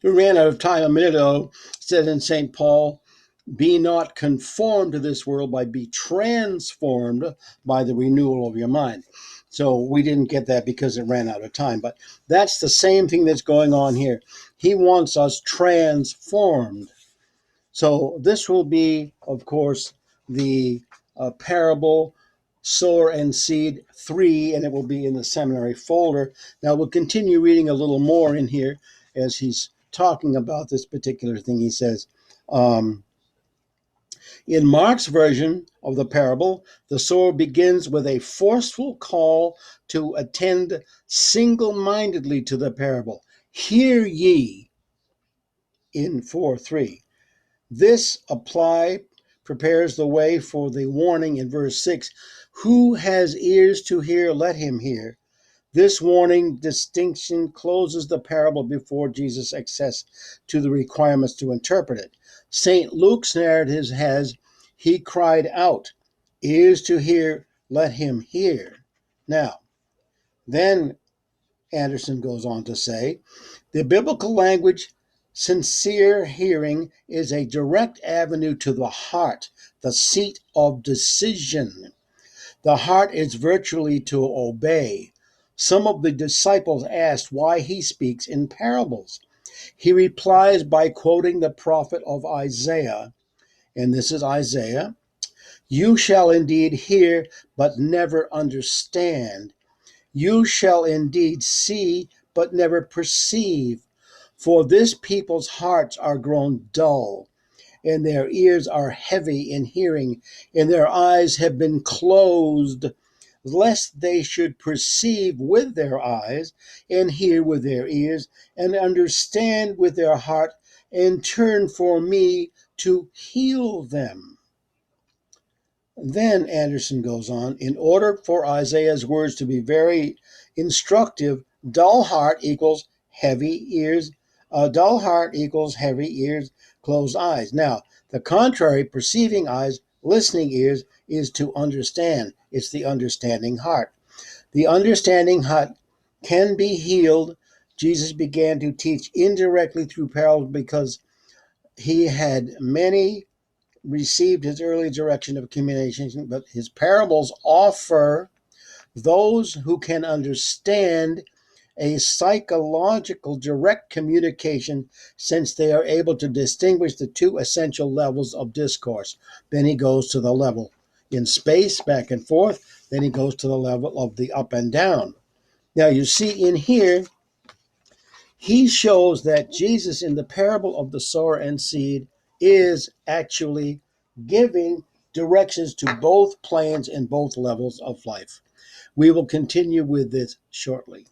We ran out of time a minute ago. It said in St. Paul, be not conformed to this world, but be transformed by the renewal of your mind. So we didn't get that because it ran out of time. But that's the same thing that's going on here. He wants us transformed. So this will be, of course, the parable sower and seed 3, and it will be in the seminary folder. Now we'll continue reading a little more in here as he's talking about this particular thing. He says, in Mark's version of the parable, the sower begins with a forceful call to attend single-mindedly to the parable. Hear ye in 4:3. This apply prepares the way for the warning in verse 6. Who has ears to hear, let him hear. This warning distinction closes the parable before Jesus access to the requirements to interpret it. St. Luke's narrative has, he cried out, ears to hear, let him hear. Now, then Anderson goes on to say, the biblical language, sincere hearing, is a direct avenue to the heart, the seat of decision. The heart is virtually to obey. Some of the disciples asked why he speaks in parables. He replies by quoting the prophet of Isaiah, and this is Isaiah, you shall indeed hear, but never understand. You shall indeed see, but never perceive. For this people's hearts are grown dull, and their ears are heavy in hearing, and their eyes have been closed, lest they should perceive with their eyes, and hear with their ears, and understand with their heart, and turn for me to heal them. Then Anderson goes on, in order for Isaiah's words to be very instructive, dull heart equals heavy ears. Dull heart equals heavy ears, closed eyes. Now, the contrary, perceiving eyes, listening ears, is to understand. It's the understanding heart. The understanding heart can be healed. Jesus began to teach indirectly through parables because he had many received his early direction of communication, but his parables offer those who can understand a psychological direct communication since they are able to distinguish the two essential levels of discourse. Then he goes to the level in space, back and forth. Then he goes to the level of the up and down. Now you see in here, he shows that Jesus in the parable of the sower and seed is actually giving directions to both planes and both levels of life. We will continue with this shortly.